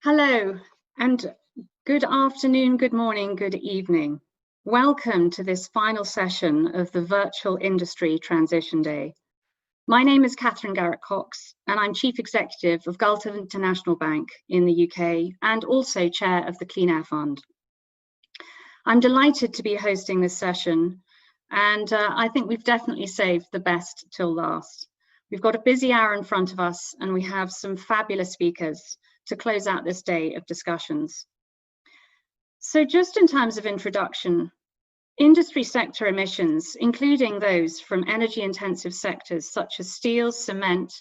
Hello, and good afternoon, good morning, good evening. Welcome to this final session of the Virtual Industry Transition Day. My name is Catherine Garrett-Cox, and I'm Chief Executive of Gulf International Bank in the UK and also Chair of the Clean Air Fund. I'm delighted to be hosting this session, and I think we've definitely saved the best till last. We've got a busy hour in front of us, and we have some fabulous speakers to close out this day of discussions. So just in terms of introduction, industry sector emissions, including those from energy intensive sectors such as steel, cement,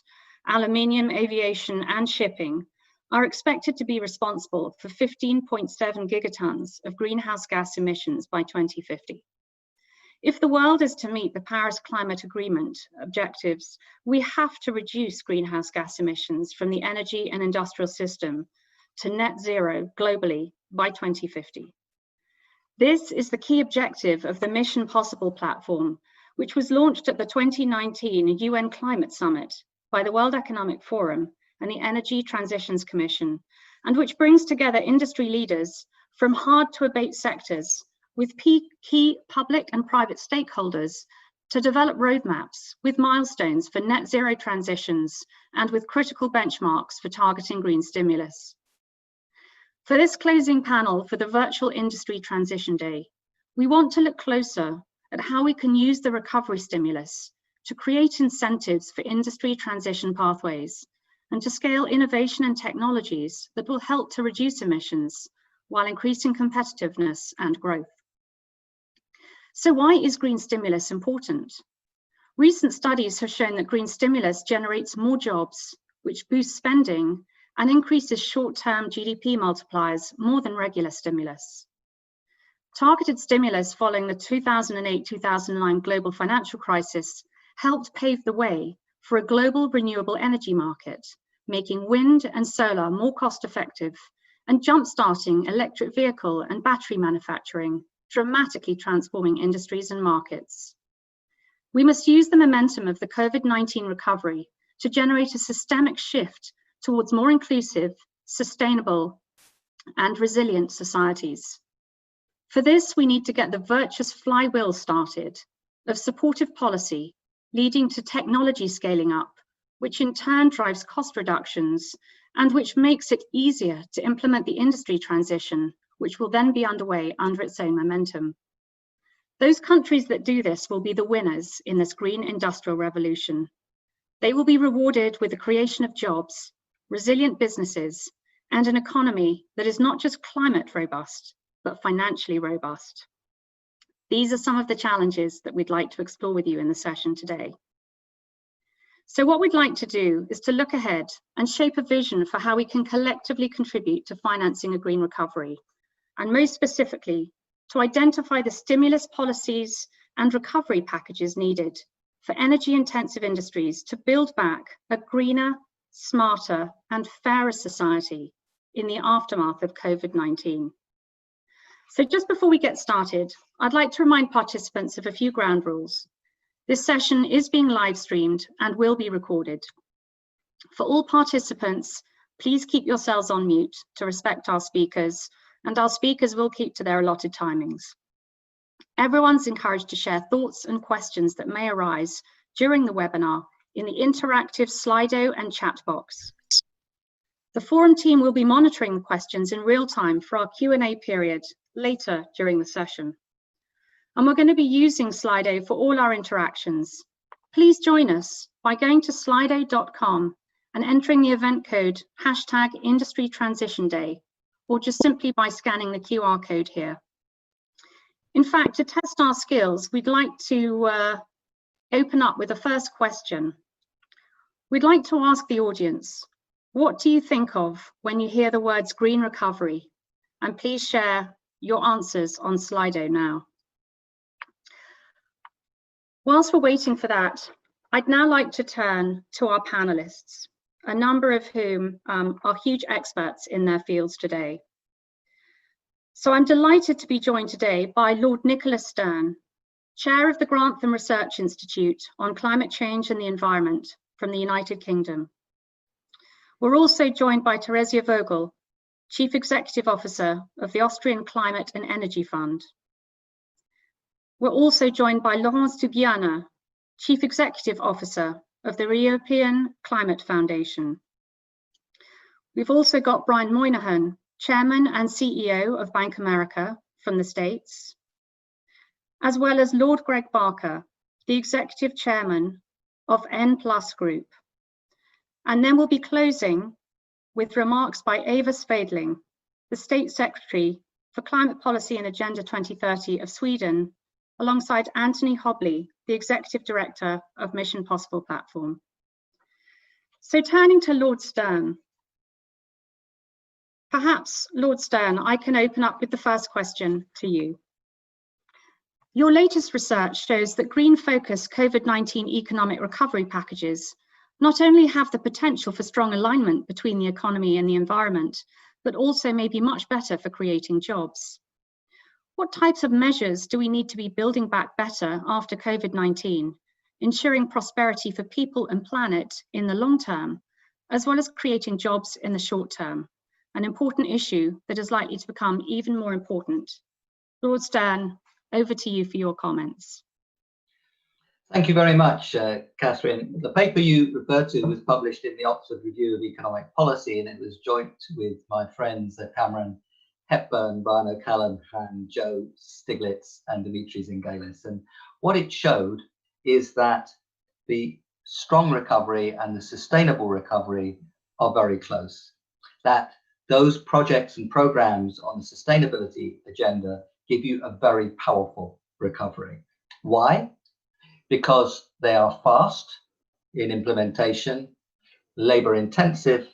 aluminium, aviation and shipping, are expected to be responsible for 15.7 gigatons of greenhouse gas emissions by 2050. If the world is to meet the Paris Climate Agreement objectives, we have to reduce greenhouse gas emissions from the energy and industrial system to net zero globally by 2050. This is the key objective of the Mission Possible platform, which was launched at the 2019 UN Climate Summit by the World Economic Forum and the Energy Transitions Commission, and which brings together industry leaders from hard to abate sectors with key public and private stakeholders to develop roadmaps with milestones for net zero transitions and with critical benchmarks for targeting green stimulus. For this closing panel for the Virtual Industry Transition Day, we want to look closer at how we can use the recovery stimulus to create incentives for industry transition pathways and to scale innovation and technologies that will help to reduce emissions while increasing competitiveness and growth. So why is green stimulus important? Recent studies have shown that green stimulus generates more jobs, which boosts spending and increases short-term GDP multipliers more than regular stimulus. Targeted stimulus following the 2008-2009 global financial crisis helped pave the way for a global renewable energy market, making wind and solar more cost-effective and jump-starting electric vehicle and battery manufacturing, dramatically transforming industries and markets. We must use the momentum of the COVID-19 recovery to generate a systemic shift towards more inclusive, sustainable, and resilient societies. For this, we need to get the virtuous flywheel started of supportive policy, leading to technology scaling up, which in turn drives cost reductions and which makes it easier to implement the industry transition, which will then be underway under its own momentum. Those countries that do this will be the winners in this green industrial revolution. They will be rewarded with the creation of jobs, resilient businesses, and an economy that is not just climate robust, but financially robust. These are some of the challenges that we'd like to explore with you in the session today. So what we'd like to do is to look ahead and shape a vision for how we can collectively contribute to financing a green recovery, and most specifically, to identify the stimulus policies and recovery packages needed for energy-intensive industries to build back a greener, smarter, and fairer society in the aftermath of COVID-19. So just before we get started, I'd like to remind participants of a few ground rules. This session is being live streamed and will be recorded. For all participants, please keep yourselves on mute to respect our speakers, and our speakers will keep to their allotted timings. Everyone's encouraged to share thoughts and questions that may arise during the webinar in the interactive Slido and chat box. The forum team will be monitoring the questions in real time for our Q&A period later during the session. And we're going to be using Slido for all our interactions. Please join us by going to slido.com and entering the event code #IndustryTransitionDay, or just simply by scanning the QR code here. In fact, to test our skills, we'd like to open up with a first question. We'd like to ask the audience, what do you think of when you hear the words green recovery? And please share your answers on Slido now. Whilst we're waiting for that, I'd now like to turn to our panelists, a number of whom are huge experts in their fields today. So I'm delighted to be joined today by Lord Nicholas Stern, Chair of the Grantham Research Institute on Climate Change and the Environment from the United Kingdom. We're also joined by Theresia Vogel, Chief Executive Officer of the Austrian Climate and Energy Fund. We're also joined by Laurence Dubiana, Chief Executive Officer of the European Climate Foundation. We've also got Brian Moynihan, Chairman and CEO of Bank America from the States, as well as Lord Greg Barker, the Executive Chairman of N+ Group. And then we'll be closing with remarks by Eva Svedling, the State Secretary for Climate Policy and Agenda 2030 of Sweden, alongside Anthony Hobley, the Executive Director of Mission Possible Platform. So turning to Lord Stern. Perhaps, Lord Stern, I can open up with the first question to you. Your latest research shows that green-focused COVID-19 economic recovery packages not only have the potential for strong alignment between the economy and the environment, but also may be much better for creating jobs. What types of measures do we need to be building back better after COVID-19, ensuring prosperity for people and planet in the long term, as well as creating jobs in the short term? An important issue that is likely to become even more important. Lord Stern, over to you for your comments. Thank you very much, Catherine. The paper you referred to was published in the Oxford Review of Economic Policy, and it was joint with my friends Cameron Hepburn, Brian O'Callaghan, and Joe Stiglitz and Dimitri Zingalis. And what it showed is that the strong recovery and the sustainable recovery are very close. That those projects and programs on the sustainability agenda give you a very powerful recovery. Why? Because they are fast in implementation, labor intensive,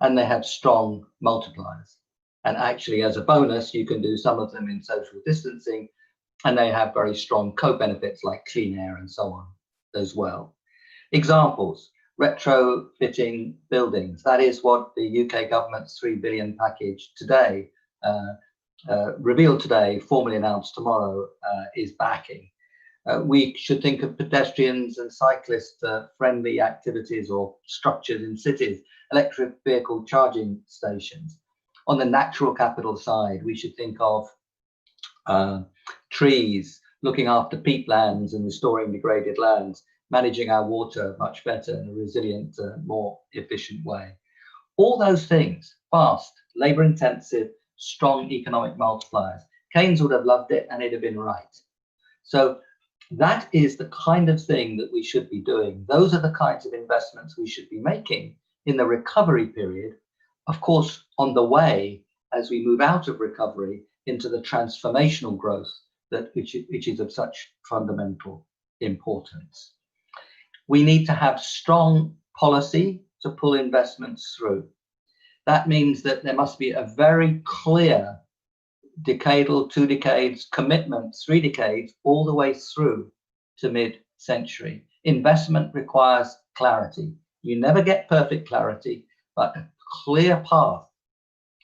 and they have strong multipliers. And actually, as a bonus, you can do some of them in social distancing, and they have very strong co-benefits like clean air and so on as well. Examples: retrofitting buildings. That is what the UK government's £3 billion package today, revealed today, formally announced tomorrow, is backing. We should think of pedestrians and cyclist friendly activities or structures in cities, electric vehicle charging stations. On the natural capital side, we should think of trees, looking after peatlands and restoring degraded lands, managing our water much better in a resilient, more efficient way. All those things, fast, labor intensive, strong economic multipliers. Keynes would have loved it and it'd have been right. So that is the kind of thing that we should be doing. Those are the kinds of investments we should be making in the recovery period. Of course, on the way, as we move out of recovery into the transformational growth which is of such fundamental importance. We need to have strong policy to pull investments through. That means that there must be a very clear decadal, 2 decades, commitment, 3 decades, all the way through to mid-century. Investment requires clarity. You never get perfect clarity, but a clear path,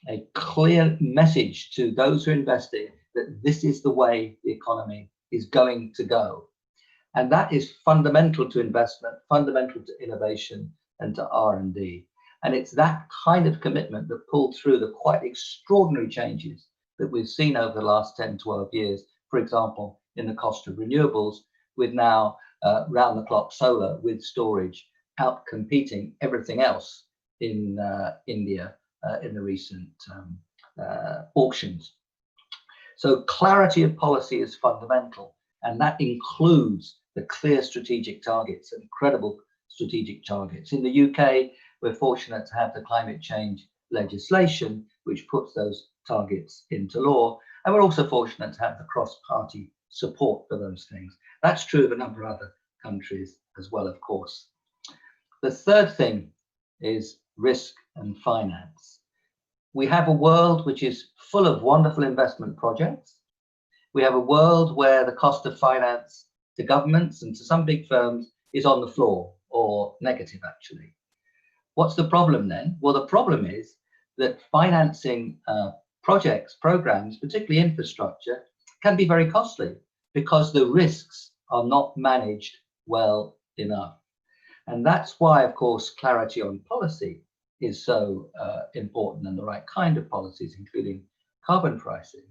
a clear message to those who are investing that this is the way the economy is going to go. And that is fundamental to investment, fundamental to innovation and to R&D. And it's that kind of commitment that pulled through the quite extraordinary changes that we've seen over the last 10, 12 years, for example, in the cost of renewables, with now round-the-clock solar with storage out-competing everything else in India in the recent auctions. So clarity of policy is fundamental, and that includes the clear strategic targets and credible strategic targets. In the UK, we're fortunate to have the climate change legislation, which puts those targets into law. And we're also fortunate to have the cross-party support for those things. That's true of a number of other countries as well, of course. The third thing is risk and finance. We have a world which is full of wonderful investment projects. We have a world where the cost of finance to governments and to some big firms is on the floor, or negative actually. What's the problem then? Well, the problem is that financing projects, programs, particularly infrastructure, can be very costly because the risks are not managed well enough. And that's why, of course, clarity on policy is so important, and the right kind of policies, including carbon pricing.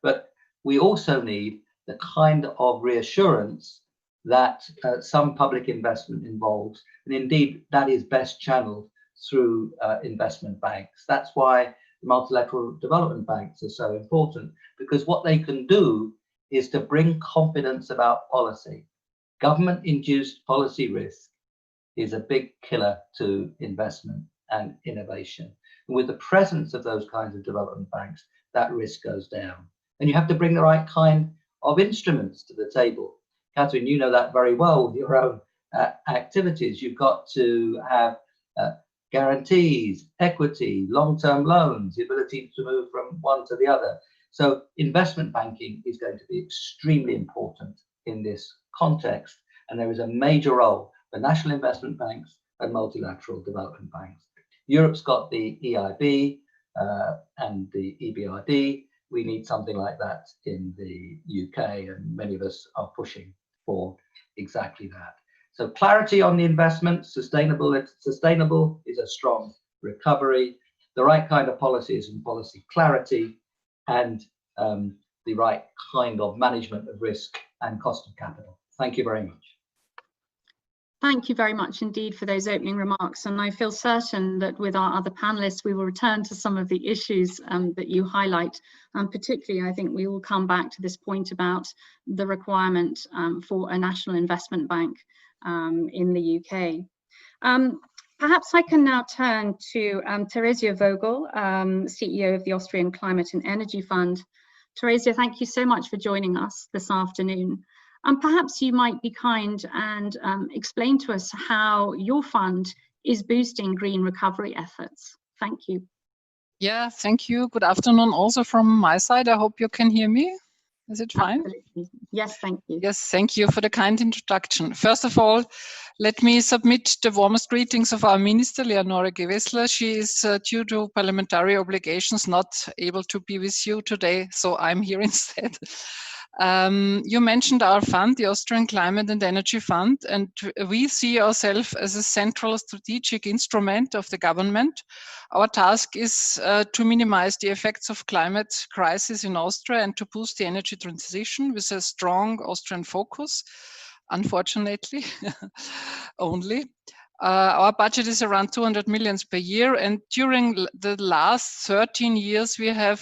But we also need the kind of reassurance that some public investment involves, and indeed that is best channeled through investment banks. That's why multilateral development banks are so important, because what they can do is to bring confidence about policy. Government-induced policy risk is a big killer to investment and innovation. And with the presence of those kinds of development banks, that risk goes down. And you have to bring the right kind of instruments to the table. Catherine, you know that very well with your own activities. You've got to have guarantees, equity, long-term loans, the ability to move from one to the other. So investment banking is going to be extremely important in this context. And there is a major role for national investment banks and multilateral development banks. Europe's got the EIB and the EBRD. We need something like that in the UK, and many of us are pushing for exactly that. So clarity on the investment, sustainable is a strong recovery, the right kind of policies and policy clarity, and the right kind of management of risk and cost of capital. Thank you very much. Thank you very much indeed for those opening remarks, and I feel certain that with our other panelists we will return to some of the issues that you highlight, and particularly I think we will come back to this point about the requirement for a national investment bank in the UK. Perhaps I can now turn to Theresia Vogel, CEO of the Austrian Climate and Energy Fund. Theresia, thank you so much for joining us this afternoon. Perhaps you might be kind and explain to us how your fund is boosting green recovery efforts. Thank you. Yeah, thank you. Good afternoon also from my side. I hope you can hear me. Is it fine? Absolutely. Yes, thank you. Yes, thank you for the kind introduction. First of all, let me submit the warmest greetings of our Minister, Leonore Gewessler. She is, due to parliamentary obligations, not able to be with you today, so I'm here instead. You mentioned our fund, the Austrian Climate and Energy Fund, and we see ourselves as a central strategic instrument of the government. Our task is to minimize the effects of climate crisis in Austria and to boost the energy transition with a strong Austrian focus, unfortunately, only. Our budget is around 200 million per year, and during the last 13 years we have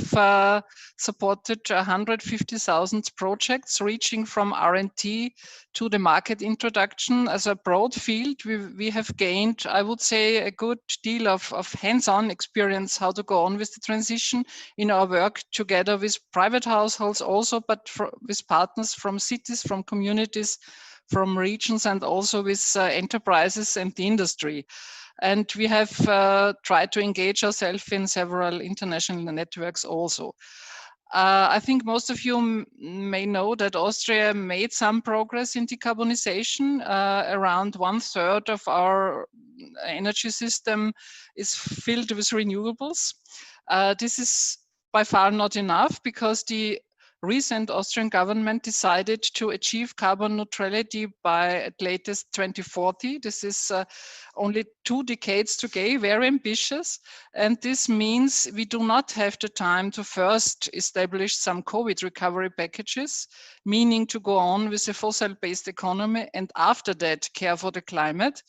supported 150,000 projects reaching from R&D to the market introduction. As a broad field, we have gained, I would say, a good deal of hands-on experience how to go on with the transition in our work together with private households also, but with partners from cities, from communities, from regions, and also with enterprises and the industry. And we have tried to engage ourselves in several international networks also. I think most of you may know that Austria made some progress in decarbonization. Around 1/3 of our energy system is filled with renewables. This is by far not enough, because the recent Austrian government decided to achieve carbon neutrality by at latest 2040. This is only 2 decades to go, very ambitious. And this means we do not have the time to first establish some COVID recovery packages, meaning to go on with a fossil-based economy and after that care for the climate.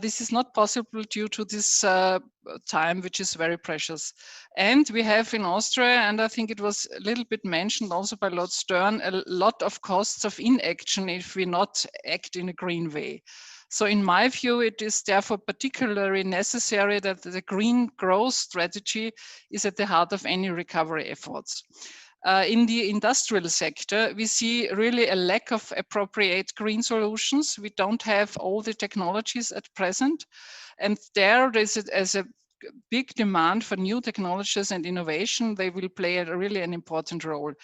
This is not possible due to this time, which is very precious. And we have in Austria, and I think it was a little bit mentioned also by Lord Stern, a lot of costs of inaction if we not act in a green way. So in my view, it is therefore particularly necessary that the green growth strategy is at the heart of any recovery efforts. In the industrial sector, we see really a lack of appropriate green solutions. We don't have all the technologies at present. And there is a big demand for new technologies and innovation. They will play really an important role.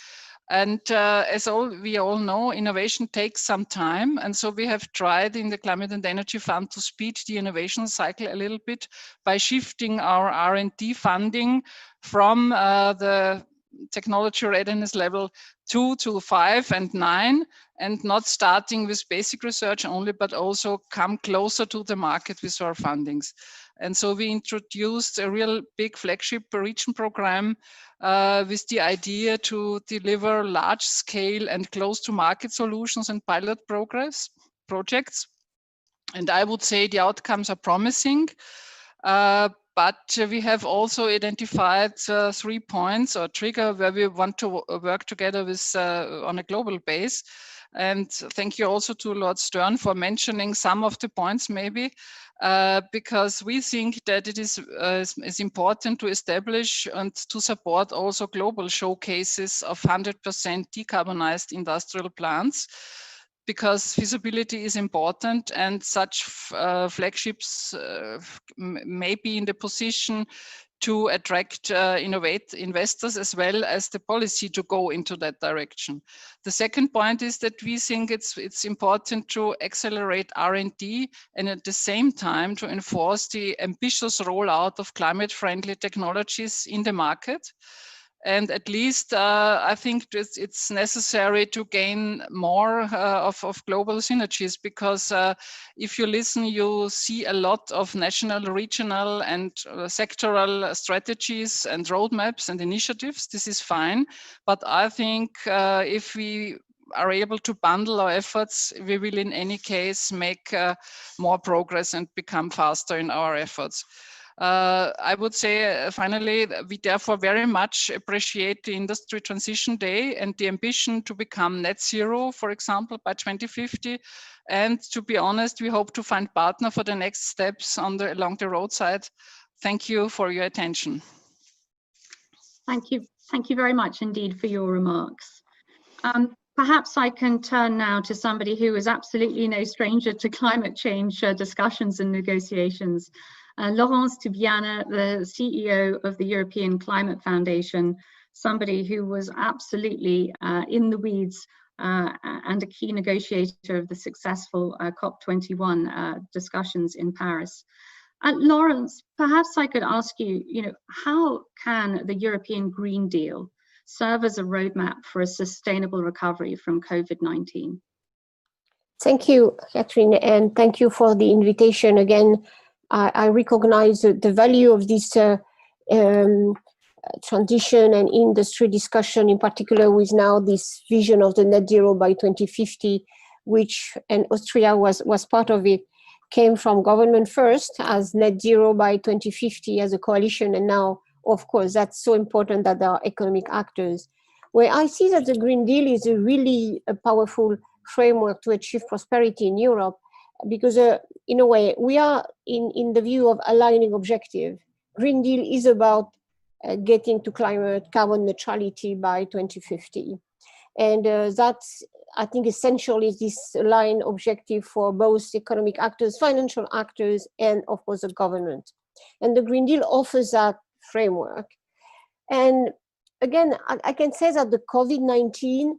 And as we all know, innovation takes some time. And so we have tried in the Climate and Energy Fund to speed the innovation cycle a little bit by shifting our R&D funding from the technology readiness level 2 to 5 and 9, and not starting with basic research only, but also come closer to the market with our fundings. And so we introduced a real big flagship region program with the idea to deliver large scale and close to market solutions and pilot projects. And I would say the outcomes are promising. But we have also identified 3 points or trigger where we want to work together with on a global base. And thank you also to Lord Stern for mentioning some of the points maybe, because we think that it is important to establish and to support also global showcases of 100% decarbonized industrial plants, because feasibility is important, and such flagships may be in the position to attract innovate investors as well as the policy to go into that direction. The second point is that we think it's important to accelerate R&D and at the same time to enforce the ambitious rollout of climate-friendly technologies in the market. And at least I think it's necessary to gain more of global synergies, because if you listen, you see a lot of national, regional and sectoral strategies and roadmaps and initiatives. This is fine. But I think if we are able to bundle our efforts, we will in any case make more progress and become faster in our efforts. I would say, finally, we therefore very much appreciate the Industry Transition Day and the ambition to become net zero, for example, by 2050. And to be honest, we hope to find partner for the next steps along the roadside. Thank you for your attention. Thank you. Thank you very much indeed for your remarks. Perhaps I can turn now to somebody who is absolutely no stranger to climate change discussions and negotiations. Laurence Tubiana, the CEO of the European Climate Foundation, somebody who was absolutely in the weeds and a key negotiator of the successful COP21 discussions in Paris. Laurence, perhaps I could ask you, how can the European Green Deal serve as a roadmap for a sustainable recovery from COVID-19? Thank you, Catherine, and thank you for the invitation again. I recognize the value of this transition and industry discussion, in particular with now this vision of the net zero by 2050, which, and Austria was part of it, came from government first as net zero by 2050 as a coalition. And now, of course, that's so important that there are economic actors. Where I see that the Green Deal is a really powerful framework to achieve prosperity in Europe, because in a way, we are in the view of aligning objective. Green Deal is about getting to climate carbon neutrality by 2050. And that's, I think, essential is this aligned objective for both economic actors, financial actors, and of course the government. And the Green Deal offers that framework. And again, I can say that the COVID-19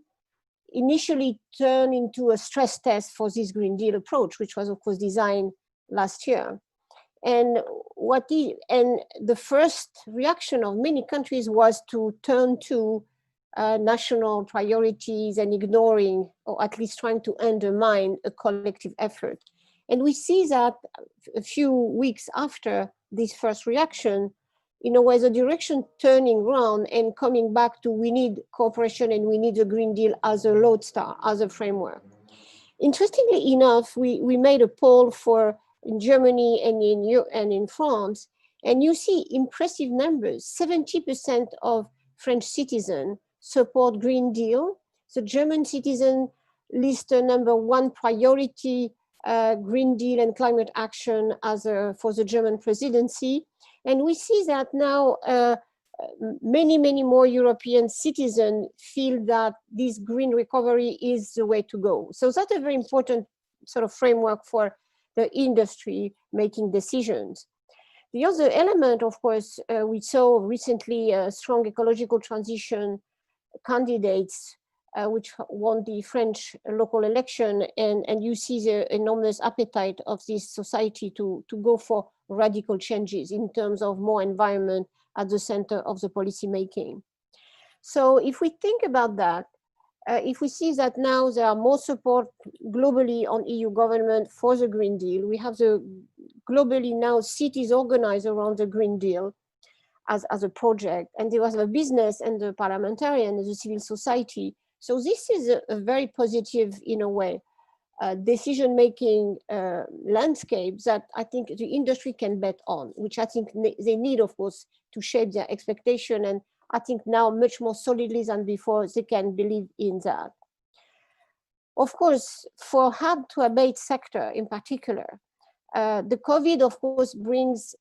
initially turned into a stress test for this Green Deal approach, which was of course designed last year. And the first reaction of many countries was to turn to national priorities and ignoring, or at least trying to undermine, a collective effort. And we see that a few weeks after this first reaction, in a way, the direction turning around and coming back to we need cooperation and we need the Green Deal as a lodestar, as a framework. Interestingly enough, we made a poll in Germany and in France, and you see impressive numbers. 70% of French citizens support Green Deal. The German citizen list a number one priority, Green Deal and climate action for the German presidency. And we see that now many more European citizens feel that this green recovery is the way to go. So that's a very important sort of framework for the industry making decisions. The other element, of course, we saw recently strong ecological transition candidates which won the French local election, and you see the enormous appetite of this society to go for radical changes in terms of more environment at the center of the policy making. So if we think about that, if we see that now there are more support globally on EU government for the Green Deal, we have the globally now cities organized around the Green Deal as a project, and there was the business and the parliamentarian and the civil society. So this is a very positive, in a way, decision-making landscape that I think the industry can bet on, which I think they need, of course, to shape their expectation. And I think now much more solidly than before, they can believe in that. Of course, for hard-to-abate sector in particular, the COVID, of course, brings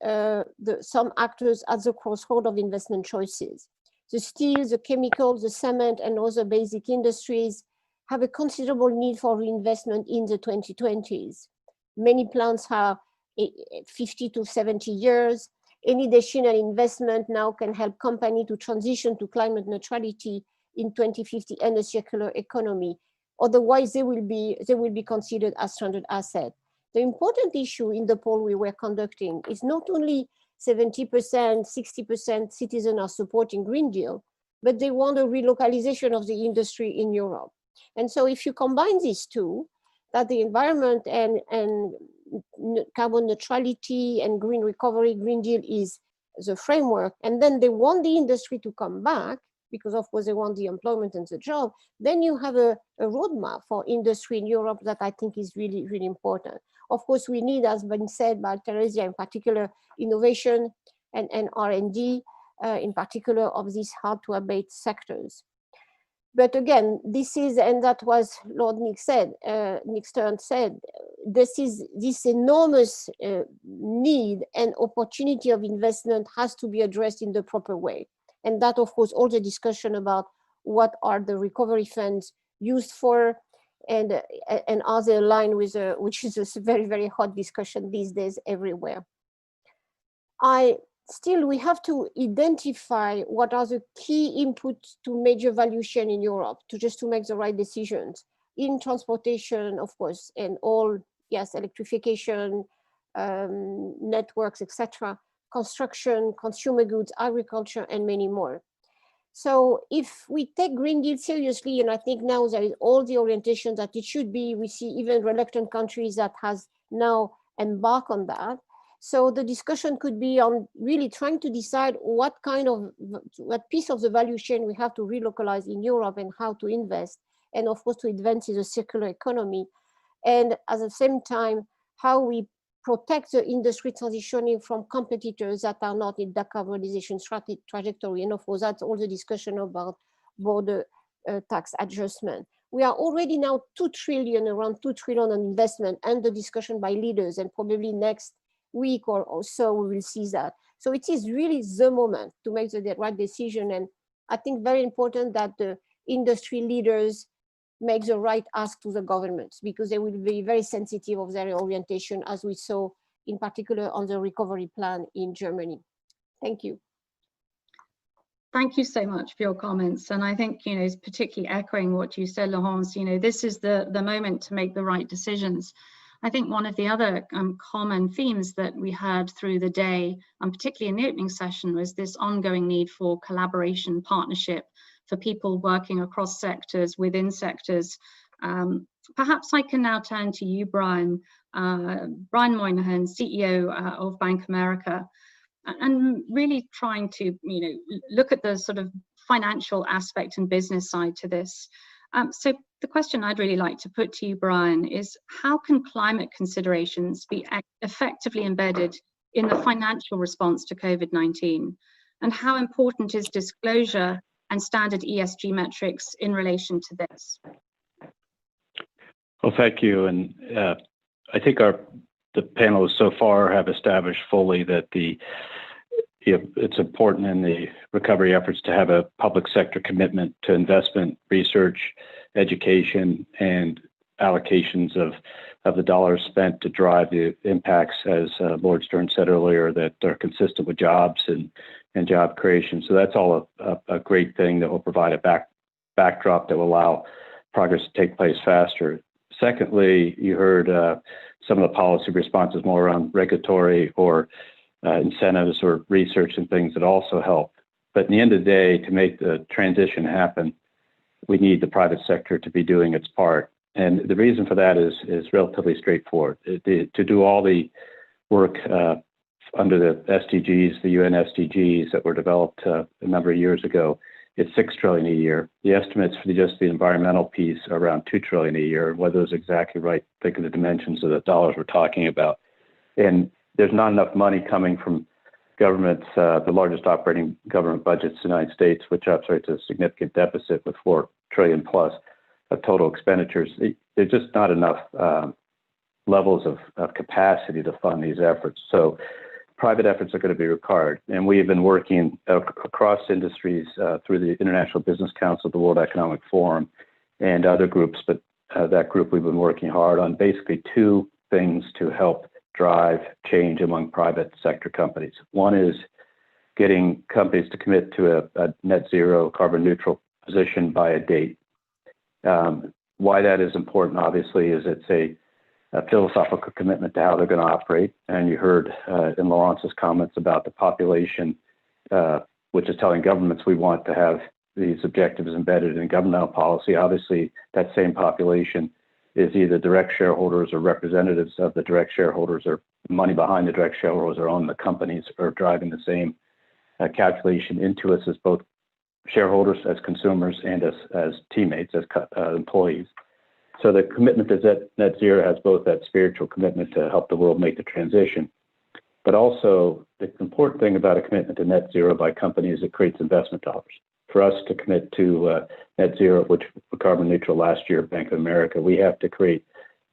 some actors at the crossroad of investment choices. The steel, the chemicals, the cement, and other basic industries have a considerable need for reinvestment in the 2020s. Many plants are 50 to 70 years. Any additional investment now can help companies to transition to climate neutrality in 2050 and a circular economy. Otherwise, they will be considered as stranded assets. The important issue in the poll we were conducting is not only 70%, 60% citizens are supporting Green Deal, but they want a relocalization of the industry in Europe. And so if you combine these two, that the environment and carbon neutrality and green recovery, Green Deal is the framework, and then they want the industry to come back, because of course they want the employment and the job, then you have a roadmap for industry in Europe that I think is really, really important. Of course, we need, as been said by Theresia, in particular, innovation and R&D, in particular of these hard-to-abate sectors. But again, this is, and that was Lord Nick Stern said, this enormous need and opportunity of investment has to be addressed in the proper way. And that, of course, all the discussion about what are the recovery funds used for, and are they aligned with, which is a very, very hot discussion these days everywhere. Still, we have to identify what are the key inputs to major value chain in Europe to make the right decisions in transportation, of course, and all, yes, electrification, networks, etc., construction, consumer goods, agriculture, and many more. So if we take Green Deal seriously, and I think now there is all the orientation that it should be, we see even reluctant countries that has now embarked on that. So the discussion could be on really trying to decide what piece of the value chain we have to relocalize in Europe and how to invest, and of course to advance in the circular economy. And at the same time, how we protect the industry transitioning from competitors that are not in decarbonization trajectory. And of course, that's all the discussion about border tax adjustment. We are already now around 2 trillion on investment, and the discussion by leaders, and probably next week or so we will see that. So it is really the moment to make the right decision. And I think very important that the industry leaders make the right ask to the governments, because they will be very sensitive of their orientation, as we saw in particular on the recovery plan in Germany. Thank you. Thank you so much for your comments. And I think, particularly echoing what you said, Laurence, this is the moment to make the right decisions. I think one of the other common themes that we heard through the day, and particularly in the opening session, was this ongoing need for collaboration, partnership, for people working across sectors, within sectors. Perhaps I can now turn to you, Brian. Brian Moynihan, CEO of Bank America, and really trying to look at the sort of financial aspect and business side to this. So the question I'd really like to put to you, Brian, is how can climate considerations be effectively embedded in the financial response to COVID-19? And how important is disclosure and standard ESG metrics in relation to this? Well, thank you. And I think the panelists so far have established fully that it's important in the recovery efforts to have a public sector commitment to investment, research, education, and allocations of the dollars spent to drive the impacts, as Lord Stern said earlier, that are consistent with jobs and job creation. So that's all a great thing that will provide a backdrop that will allow progress to take place faster. Secondly, you heard some of the policy responses more around regulatory or incentives or research and things that also help. But in the end of the day, to make the transition happen, we need the private sector to be doing its part. And the reason for that is relatively straightforward. To do all the work under the SDGs, the UN SDGs that were developed a number of years ago, it's $6 trillion a year. The estimates for just the environmental piece are around $2 trillion a year. Whether it's exactly right, think of the dimensions of the dollars we're talking about. And there's not enough money coming from governments, the largest operating government budgets in the United States, which operates a significant deficit with $4 trillion plus of total expenditures. There's just not enough levels of capacity to fund these efforts. So private efforts are going to be required. And we have been working across industries through the International Business Council, the World Economic Forum, and other groups. But that group, we've been working hard on basically two things to help drive change among private sector companies. One is getting companies to commit to a net zero carbon neutral position by a date. Why that is important, obviously, is it's a philosophical commitment to how they're going to operate. And you heard in Laurence's comments about the population, which is telling governments we want to have these objectives embedded in governmental policy. Obviously, that same population is either direct shareholders or representatives of the direct shareholders, or money behind the direct shareholders, or own the companies, or driving the same calculation into us as both shareholders, as consumers, and as teammates, as employees. So the commitment to net zero has both that spiritual commitment to help the world make the transition, but also the important thing about a commitment to net zero by companies, it creates investment dollars. For us to commit to net zero, which were carbon neutral last year at Bank of America, we have to create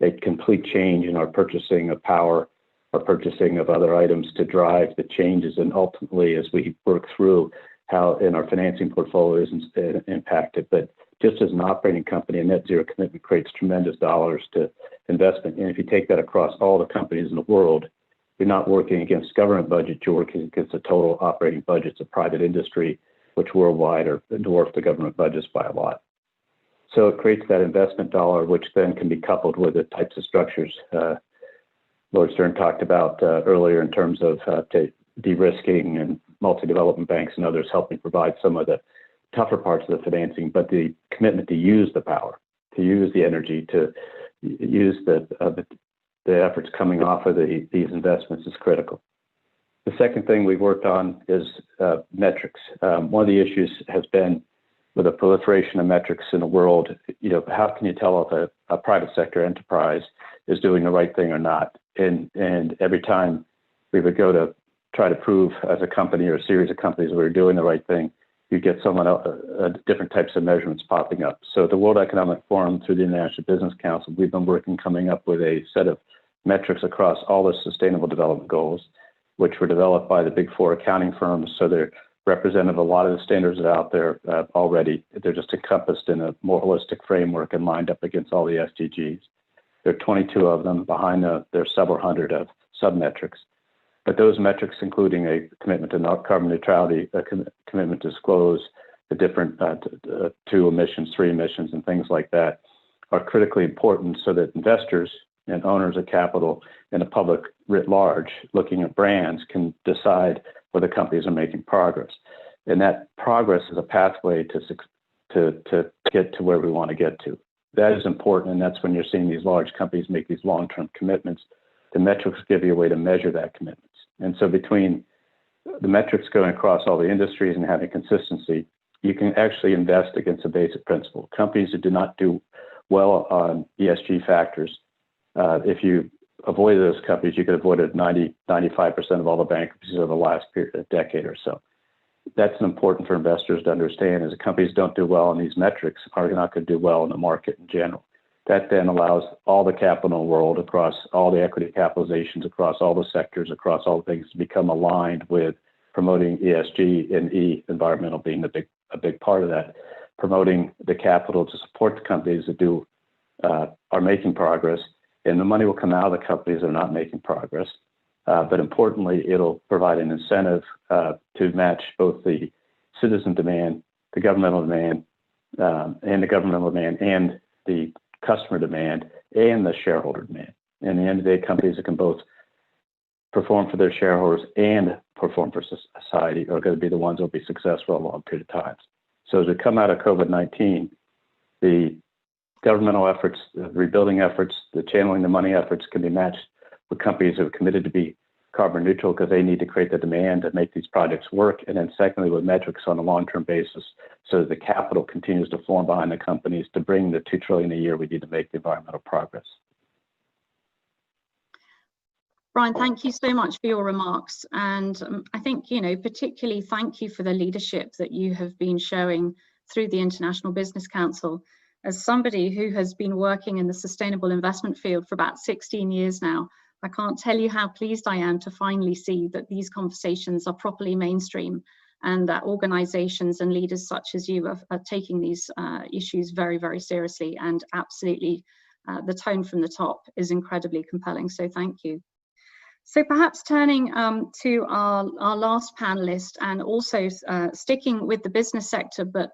a complete change in our purchasing of power, our purchasing of other items to drive the changes, and ultimately, as we work through how in our financing portfolios impacted. But just as an operating company, a net zero commitment creates tremendous dollars to investment. And if you take that across all the companies in the world, you're not working against government budget, you're working against the total operating budgets of private industry, which worldwide are dwarf the government budgets by a lot. So it creates that investment dollar, which then can be coupled with the types of structures Lord Stern talked about earlier in terms of de-risking and multi-development banks and others helping provide some of the tougher parts of the financing, but the commitment to use the power, to use the energy, to use the efforts coming off of these investments is critical. The second thing we've worked on is metrics. One of the issues has been with the proliferation of metrics in the world, how can you tell if a private sector enterprise is doing the right thing or not? And every time we would go to try to prove as a company or a series of companies we were doing the right thing, you get someone else, different types of measurements popping up. So the World Economic Forum through the International Business Council, we've been coming up with a set of metrics across all the Sustainable Development Goals, which were developed by the big four accounting firms. So they're representative of a lot of the standards that are out there already. They're just encompassed in a more holistic framework and lined up against all the SDGs. There are 22 of them. Behind there's several hundred of sub-metrics. But those metrics, including a commitment to carbon neutrality, a commitment to disclose the different 2 emissions, 3 emissions, and things like that, are critically important so that investors and owners of capital and the public writ large, looking at brands, can decide whether companies are making progress. And that progress is a pathway to get to where we want to get to. That is important, and that's when you're seeing these large companies make these long-term commitments. The metrics give you a way to measure that commitments. And so between the metrics going across all the industries and having consistency, you can actually invest against a basic principle. Companies that do not do well on ESG factors, if you avoid those companies, you could avoid 95% of all the bankruptcies over the last decade or so. That's important for investors to understand, is that companies don't do well on these metrics are not going to do well in the market in general. That then allows all the capital in the world, across all the equity capitalizations, across all the sectors, across all the things, to become aligned with promoting ESG, and environmental being a big part of that, promoting the capital to support the companies that are making progress. And the money will come out of the companies that are not making progress. But importantly, it'll provide an incentive to match both the citizen demand, the governmental demand, and the customer demand, and the shareholder demand. And at the end of the day, companies that can both perform for their shareholders and perform for society are going to be the ones that will be successful a long period of time. So as we come out of COVID-19, the governmental efforts, the rebuilding efforts, the channeling the money efforts can be matched with companies who have committed to be carbon neutral because they need to create the demand to make these projects work. And then secondly, with metrics on a long-term basis, so that the capital continues to form behind the companies to bring the $2 trillion a year we need to make the environmental progress. Brian, thank you so much for your remarks. And I think, particularly thank you for the leadership that you have been showing through the International Business Council. As somebody who has been working in the sustainable investment field for about 16 years now, I can't tell you how pleased I am to finally see that these conversations are properly mainstream and that organizations and leaders such as you are taking these issues very, very seriously, and absolutely the tone from the top is incredibly compelling. So thank you. So perhaps turning to our last panelist, and also sticking with the business sector, but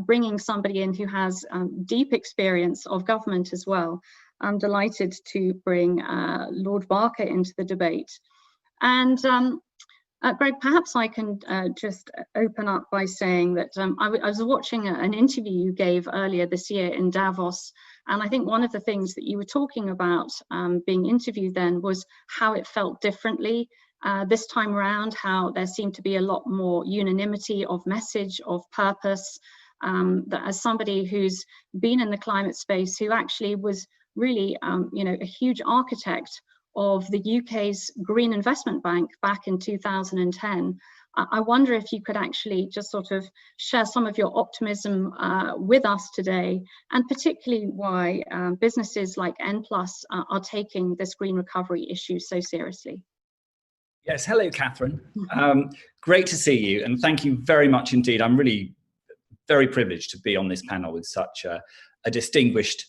bringing somebody in who has deep experience of government as well. I'm delighted to bring Lord Barker into the debate. And Greg, perhaps I can just open up by saying that I was watching an interview you gave earlier this year in Davos, and I think one of the things that you were talking about being interviewed then was how it felt differently this time around, how there seemed to be a lot more unanimity of message, of purpose, that as somebody who's been in the climate space, who actually was really a huge architect of the UK's Green Investment Bank back in 2010. I wonder if you could actually just sort of share some of your optimism with us today, and particularly why businesses like N+ are taking this green recovery issue so seriously. Yes, hello, Catherine. Great to see you, and thank you very much indeed. I'm really very privileged to be on this panel with such a distinguished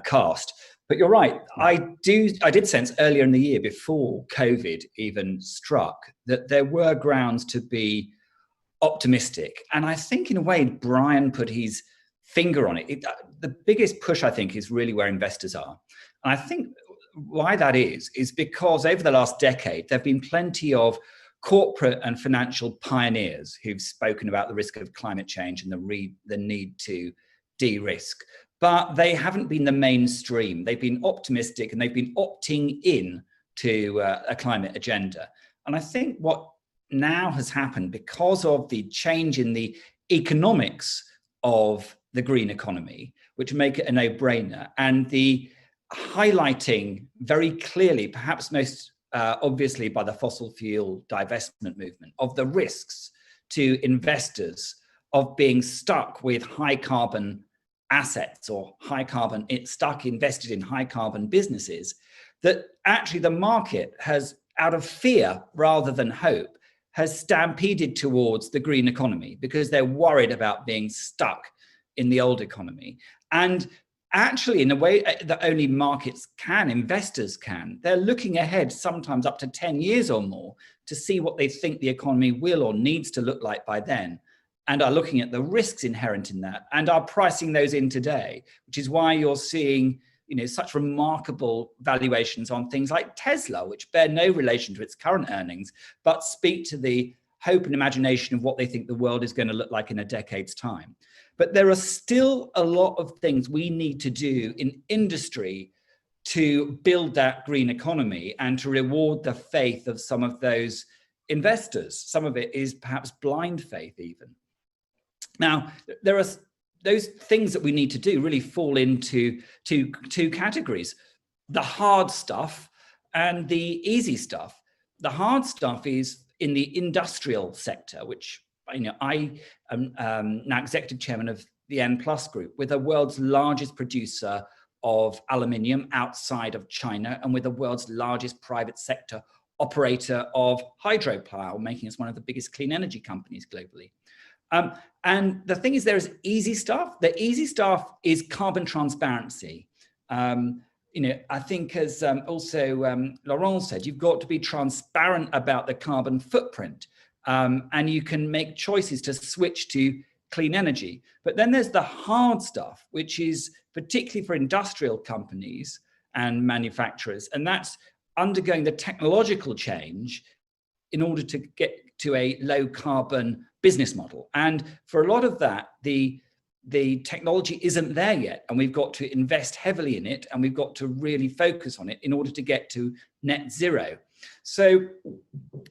cast. But you're right, I did sense earlier in the year, before COVID even struck, that there were grounds to be optimistic. And I think in a way, Brian put his finger on it. The biggest push, I think, is really where investors are. And I think why that is because over the last decade, there have been plenty of corporate and financial pioneers who've spoken about the risk of climate change and the need to de-risk. But they haven't been the mainstream. They've been optimistic and they've been opting in to a climate agenda. And I think what now has happened, because of the change in the economics of the green economy, which make it a no-brainer, and the highlighting very clearly, perhaps most obviously by the fossil fuel divestment movement, of the risks to investors of being stuck with high carbon assets or invested in high carbon businesses, that actually the market has, out of fear rather than hope, has stampeded towards the green economy because they're worried about being stuck in the old economy. And actually, in a way that only markets can, investors can, they're looking ahead sometimes up to 10 years or more to see what they think the economy will or needs to look like by then, and are looking at the risks inherent in that and are pricing those in today, which is why you're seeing such remarkable valuations on things like Tesla, which bear no relation to its current earnings, but speak to the hope and imagination of what they think the world is going to look like in a decade's time. But there are still a lot of things we need to do in industry to build that green economy and to reward the faith of some of those investors. Some of it is perhaps blind faith even. Now, there are those things that we need to do really fall into two categories: the hard stuff and the easy stuff. The hard stuff is in the industrial sector, which I am now executive chairman of the N+ group. We're the world's largest producer of aluminium outside of China, and we're the world's largest private sector operator of hydropower, making us one of the biggest clean energy companies globally. And the thing is, there is easy stuff. The easy stuff is carbon transparency. I think, as also Laurent said, you've got to be transparent about the carbon footprint, and you can make choices to switch to clean energy. But then there's the hard stuff, which is particularly for industrial companies and manufacturers, and that's undergoing the technological change in order to get to a low carbon business model. And for a lot of that, the the technology isn't there yet, and we've got to invest heavily in it, and we've got to really focus on it in order to get to net zero. So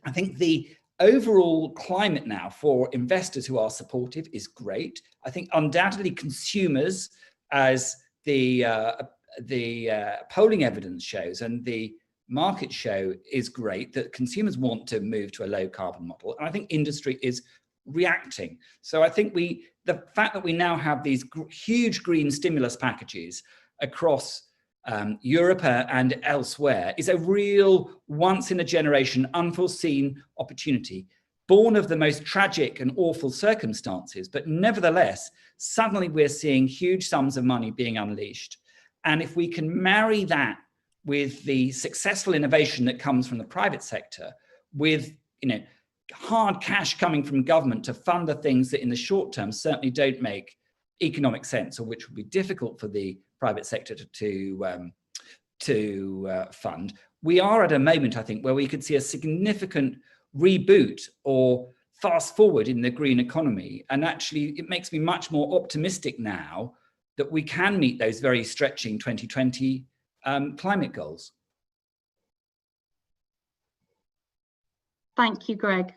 I think the overall climate now for investors who are supportive is great. I think undoubtedly consumers, as the polling evidence shows and the market show, is great, that consumers want to move to a low carbon model. And I think industry is reacting. So I think the fact that we now have these huge green stimulus packages across Europe and elsewhere is a real once in a generation, unforeseen opportunity, born of the most tragic and awful circumstances. But nevertheless, suddenly we're seeing huge sums of money being unleashed. And if we can marry that with the successful innovation that comes from the private sector, with, you know, hard cash coming from government to fund the things that in the short term certainly don't make economic sense, or which would be difficult for the private sector to fund, we are at a moment, I think, where we could see a significant reboot or fast forward in the green economy. And actually, it makes me much more optimistic now that we can meet those very stretching 2020 climate goals. Thank you, Greg.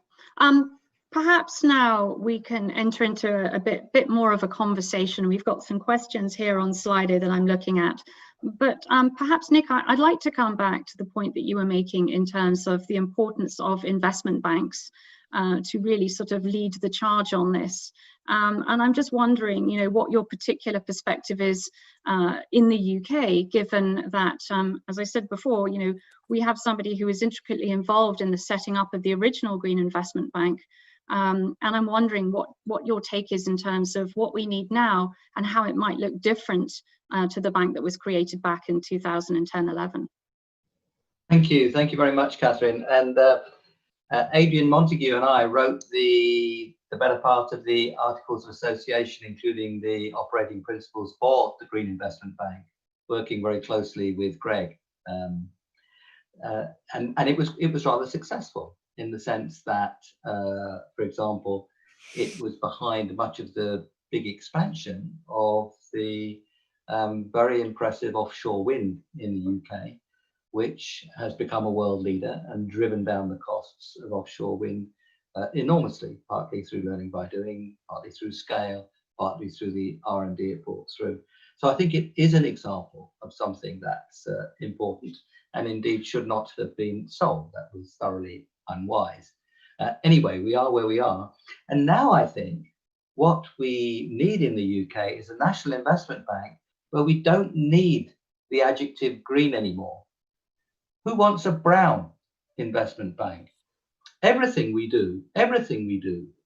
Perhaps now we can enter into a bit more of a conversation. We've got some questions here on Slido that I'm looking at. But perhaps, Nick, I'd like to come back to the point that you were making in terms of the importance of investment banks to really sort of lead the charge on this. And I'm just wondering, you know, what your particular perspective is in the UK, given that, as I said before, you know, we have somebody who is intricately involved in the setting up of the original Green Investment Bank. And I'm wondering what your take is in terms of what we need now and how it might look different to the bank that was created back in 2010-11. Thank you very much, Catherine. And Adrian Montague and I wrote the better part of the Articles of Association, including the operating principles for the Green Investment Bank, working very closely with Greg. And it was rather successful in the sense that, for example, it was behind much of the big expansion of the very impressive offshore wind in the UK, which has become a world leader and driven down the costs of offshore wind enormously, partly through learning by doing, partly through scale, partly through the R&D it brought through. So I think it is an example of something that's important and indeed should not have been sold. That was thoroughly unwise. Anyway, we are where we are. And now I think what we need in the UK is a national investment bank where we don't need the adjective green anymore. Who wants a brown investment bank? Everything we do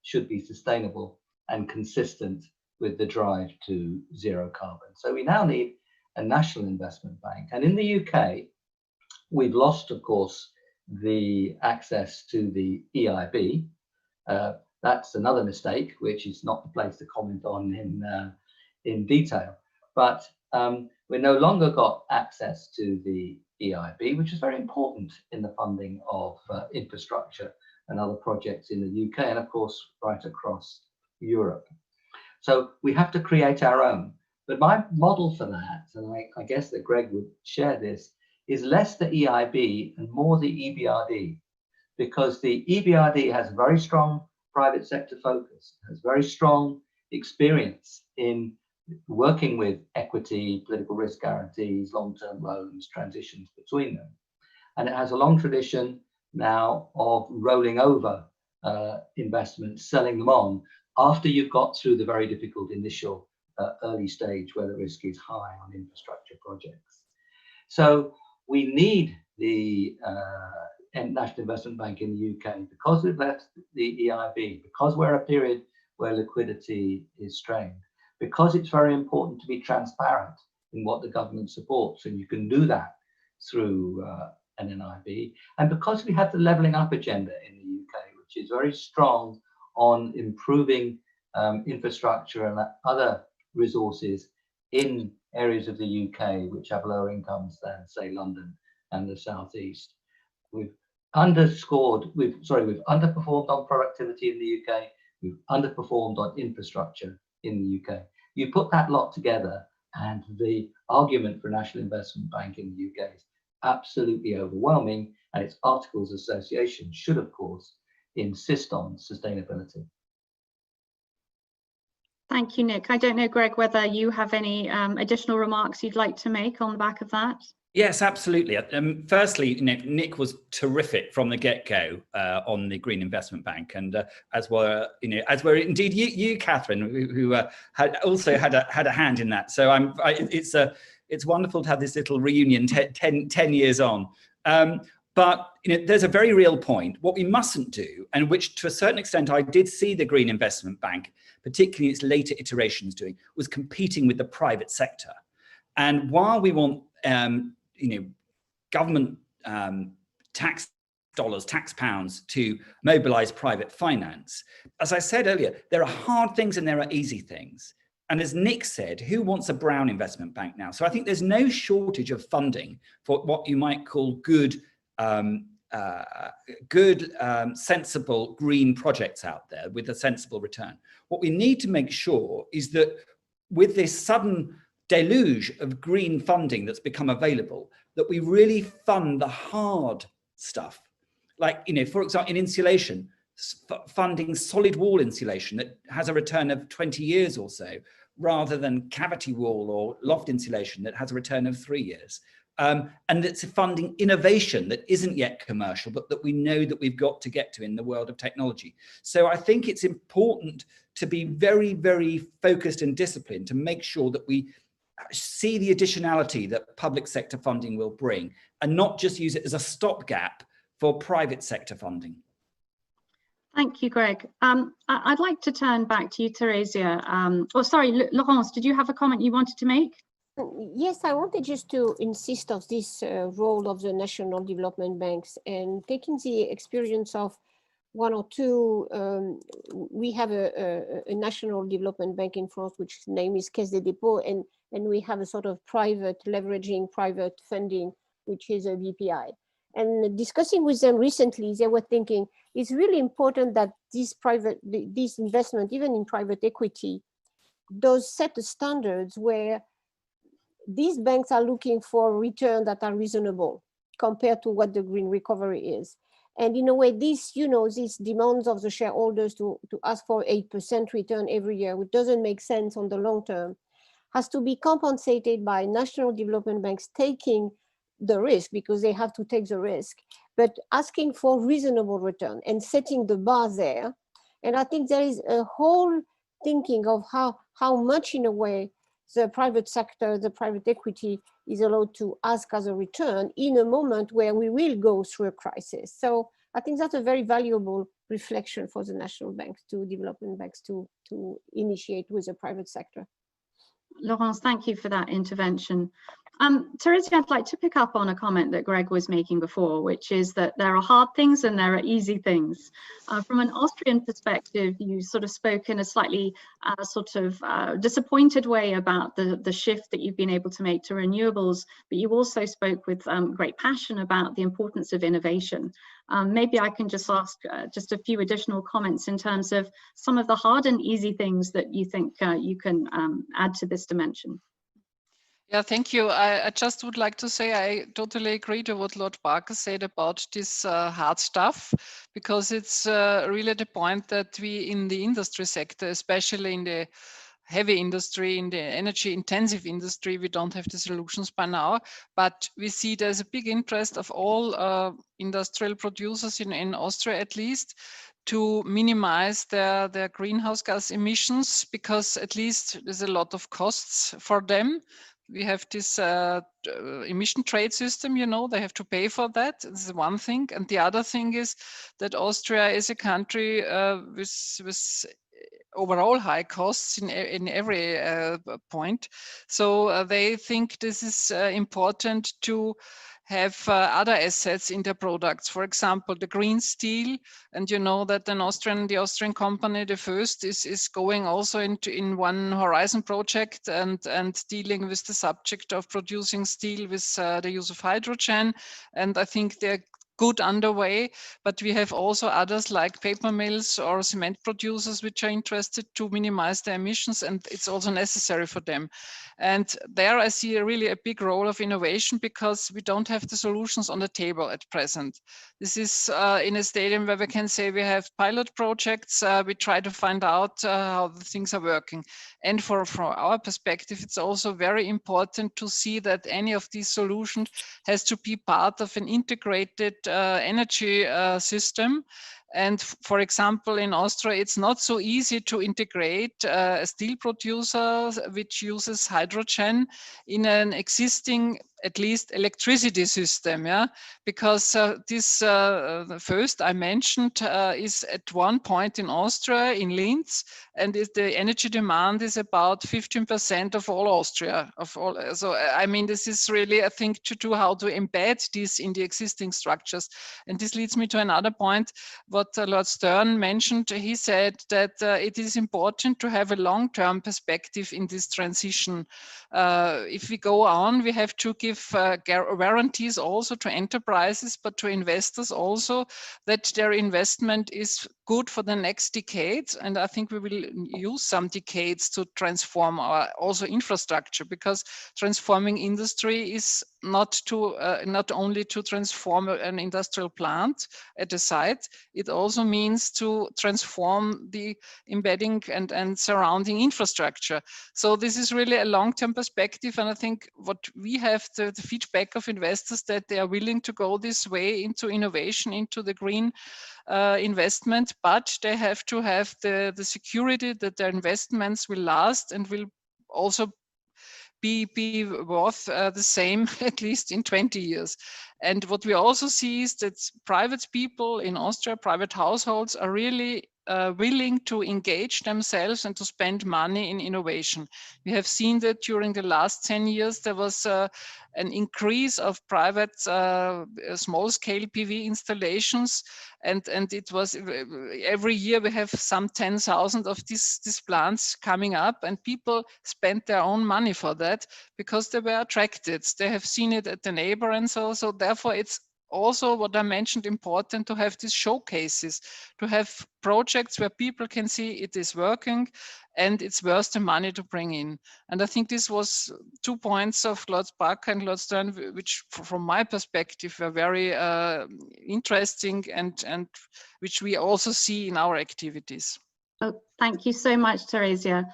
should be sustainable and consistent with the drive to zero carbon. So we now need a national investment bank. And in the UK, we've lost, of course, the access to the EIB. That's another mistake, which is not the place to comment on in detail. But we no longer got access to the EIB, which is very important in the funding of infrastructure and other projects in the UK, and of course, right across Europe. So we have to create our own. But my model for that, and I guess that Greg would share this, is less the EIB and more the EBRD, because the EBRD has a very strong private sector focus, has very strong experience in working with equity, political risk guarantees, long-term loans, transitions between them. And it has a long tradition now of rolling over investments, selling them on after you've got through the very difficult initial early stage where the risk is high on infrastructure projects. So we need the National Investment Bank in the UK because we've left the EIB, because we're a period where liquidity is strained, because it's very important to be transparent in what the government supports, and you can do that through an NIB, and because we have the levelling up agenda in the UK, which is very strong on improving infrastructure and other resources in areas of the UK which have lower incomes than, say, London and the South East. We've underperformed on productivity in the UK. We've underperformed on infrastructure in the UK. You put that lot together, and the argument for a national investment bank in the UK is absolutely overwhelming, and its Articles of Association should, of course, insist on sustainability. Thank you, Nick. I don't know, Greg, whether you have any additional remarks you'd like to make on the back of that. Yes, absolutely. Firstly, Nick was terrific from the get-go on the Green Investment Bank, and as were indeed you, Catherine, who had also had a hand in that. So it's wonderful to have this little reunion 10 years on. But there's a very real point. What we mustn't do, and which to a certain extent I did see the Green Investment Bank, particularly its later iterations doing, was competing with the private sector. And while we want government tax dollars, tax pounds to mobilize private finance, as I said earlier, there are hard things and there are easy things. And as Nick said, who wants a brown investment bank now? So I think there's no shortage of funding for what you might call good, sensible green projects out there with a sensible return. What we need to make sure is that with this sudden deluge of green funding that's become available, that we really fund the hard stuff. Like, for example, in insulation, funding solid wall insulation that has a return of 20 years or so, rather than cavity wall or loft insulation that has a return of 3 years. And it's funding innovation that isn't yet commercial, but that we know that we've got to get to in the world of technology. So I think it's important to be very, very focused and disciplined to make sure that we see the additionality that public sector funding will bring, and not just use it as a stopgap for private sector funding. Thank you, Greg. I'd like to turn back to you, Theresia. Laurence, did you have a comment you wanted to make? Yes, I wanted just to insist on this role of the national development banks, and taking the experience of one or two, we have a national development bank in France, which name is Caisse des Dépôts, and we have a sort of private leveraging, private funding, which is a BPI. And discussing with them recently, they were thinking it's really important that this investment, even in private equity, does set the standards where these banks are looking for returns that are reasonable compared to what the green recovery is. And in a way, these demands of the shareholders to ask for 8% return every year, which doesn't make sense on the long term, has to be compensated by national development banks taking the risk, because they have to take the risk, but asking for reasonable return and setting the bar there. And I think there is a whole thinking of how much, in a way, the private sector, the private equity is allowed to ask as a return in a moment where we will go through a crisis. So I think that's a very valuable reflection for the national banks, to development banks to initiate with the private sector. Laurence, thank you for that intervention. Theresia, I'd like to pick up on a comment that Greg was making before, which is that there are hard things and there are easy things. From an Austrian perspective, you sort of spoke in a slightly disappointed way about the shift that you've been able to make to renewables, but you also spoke with great passion about the importance of innovation. Maybe I can just ask just a few additional comments in terms of some of the hard and easy things that you think you can add to this dimension. Yeah, thank you. I just would like to say I totally agree to what Lord Barker said about this hard stuff, because it's really the point that we in the industry sector, especially in the heavy industry, in the energy intensive industry, we don't have the solutions by now, but we see there's a big interest of all industrial producers in Austria at least, to minimize their greenhouse gas emissions, because at least there's a lot of costs for them. We have this emission trade system, they have to pay for that. This is one thing. And the other thing is that Austria is a country with overall high costs in every point. So they think this is important to have other assets in their products. For example, the green steel, and you know that the Austrian company, the first, is going also in One Horizon project and dealing with the subject of producing steel with the use of hydrogen. And I think they're good underway, but we have also others like paper mills or cement producers which are interested to minimize their emissions, and it's also necessary for them. And there I see really a big role of innovation, because we don't have the solutions on the table at present. This is in a stadium where we can say we have pilot projects, we try to find out how the things are working. And from our perspective, it's also very important to see that any of these solutions has to be part of an integrated energy system. And for example, in Austria, it's not so easy to integrate a steel producer which uses hydrogen in an existing, at least, electricity system, yeah, because this first I mentioned is at one point in Austria, in Linz, and the energy demand is about 15% of all Austria. So I mean, this is really a thing to do, how to embed this in the existing structures. And this leads me to another point, what Lord Stern mentioned. He said that it is important to have a long-term perspective in this transition. If we go on, we have to give guarantees also to enterprises, but to investors also, that their investment is good for the next decades. And I think we will use some decades to transform our also infrastructure, because transforming industry is not only to transform an industrial plant at a site, it also means to transform the embedding and surrounding infrastructure. So this is really a long-term perspective, and I think what we have, the feedback of investors, that they are willing to go this way into innovation, into the green investment, but they have to have the security that their investments will last and will also be worth the same at least in 20 years. And what we also see is that private people in Austria, private households, are really willing to engage themselves and to spend money in innovation. We have seen that during the last 10 years, there was an increase of private small-scale PV installations, and it was every year we have some 10,000 of these plants coming up, and people spent their own money for that because they were attracted. They have seen it at the neighbor, and so therefore it's also, what I mentioned, important to have these showcases, to have projects where people can see it is working and it's worth the money to bring in. And I think this was 2 points of Lord Bakker and Lord Stern, which from my perspective were very interesting and which we also see in our activities. Oh, thank you so much, Theresia,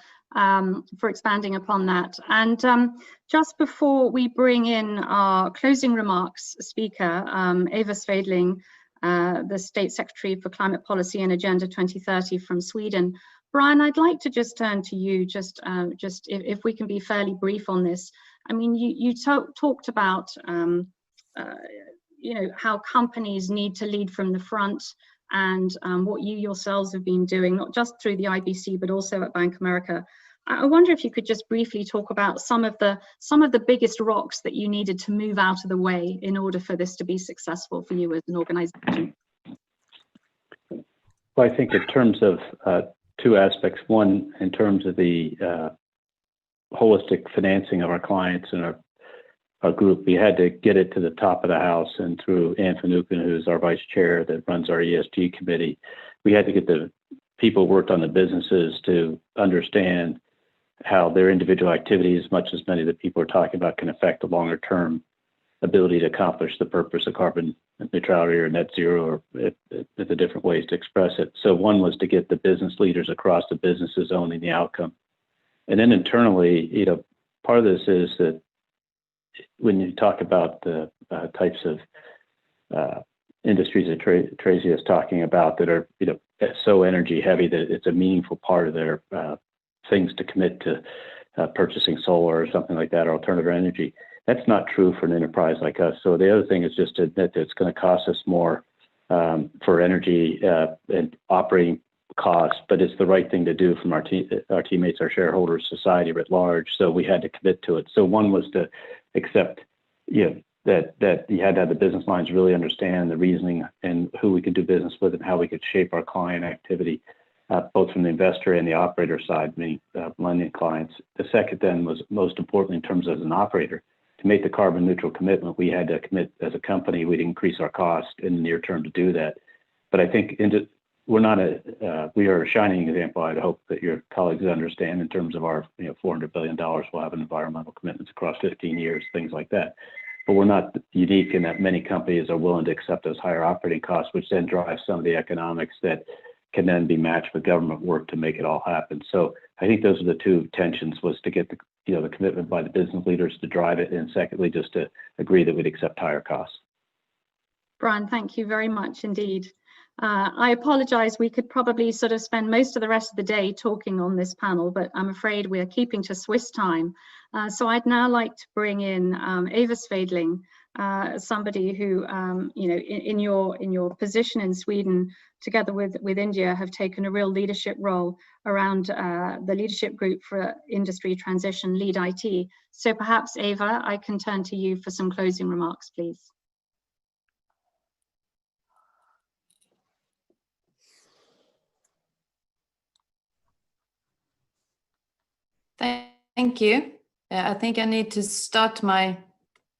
for expanding upon that. And just before we bring in our closing remarks speaker, Eva Svedling, the State Secretary for Climate Policy and Agenda 2030 from Sweden. Brian, I'd like to just turn to you, just if we can be fairly brief on this. I mean, you talked about, you know, how companies need to lead from the front, and what you yourselves have been doing, not just through the IBC, but also at Bank America. I wonder if you could just briefly talk about some of the biggest rocks that you needed to move out of the way in order for this to be successful for you as an organization. Well, I think in terms of two aspects. One, in terms of the holistic financing of our clients and our group, we had to get it to the top of the house, and through Anne Finucane, who's our vice chair that runs our ESG committee, we had to get the people who worked on the businesses to understand how their individual activities, as much as many of the people are talking about, can affect the longer term ability to accomplish the purpose of carbon neutrality or net zero, or the different ways to express it. So one was to get the business leaders across the businesses owning the outcome. And then internally, you know, part of this is that when you talk about the types of industries that Tracy is talking about that are, you know, so energy heavy that it's a meaningful part of their things to commit to purchasing solar or something like that, or alternative energy. That's not true for an enterprise like us. So the other thing is just to admit that it's going to cost us more for energy and operating costs, but it's the right thing to do from our teammates, our shareholders, society writ large. So we had to commit to it. So one was to accept, you know, that you had to have the business lines really understand the reasoning and who we could do business with and how we could shape our client activity, both from the investor and the operator side, meaning lending clients. The second then was most importantly in terms of as an operator, to make the carbon neutral commitment, we had to commit as a company, we'd increase our cost in the near term to do that. But I think we are a shining example. I'd hope that your colleagues understand in terms of our $400 billion we'll have in environmental commitments across 15 years, things like that. But we're not unique in that many companies are willing to accept those higher operating costs, which then drive some of the economics that can then be matched with government work to make it all happen. So I think those are the two tensions, was to get the commitment by the business leaders to drive it, and secondly, just to agree that we'd accept higher costs. Brian, thank you very much indeed. I apologize, we could probably sort of spend most of the rest of the day talking on this panel, but I'm afraid we are keeping to Swiss time. So I'd now like to bring in Eva Svedling, somebody who, in your position in Sweden, together with India, have taken a real leadership role around the leadership group for industry transition, Lead IT. So perhaps, Eva, I can turn to you for some closing remarks, please. Thank you. I think I need to start my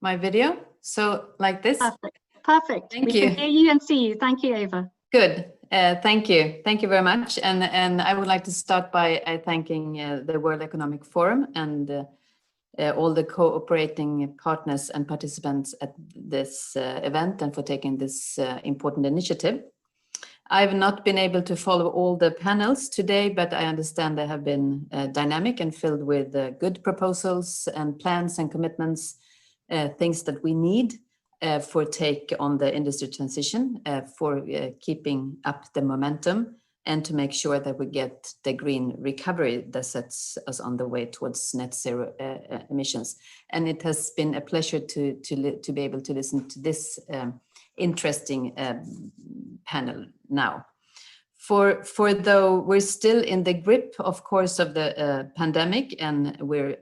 video. So like this. Perfect. Thank we you. can hear you and see you. Thank you, Eva. Good. Thank you. Thank you very much. And I would like to start by thanking the World Economic Forum and all the cooperating partners and participants at this event, and for taking this important initiative. I've not been able to follow all the panels today, but I understand they have been dynamic and filled with good proposals and plans and commitments, things that we need for take on the industry transition, for keeping up the momentum, and to make sure that we get the green recovery that sets us on the way towards net zero emissions. And it has been a pleasure to be able to listen to this interesting panel now. For though we're still in the grip, of course, of the pandemic, and we're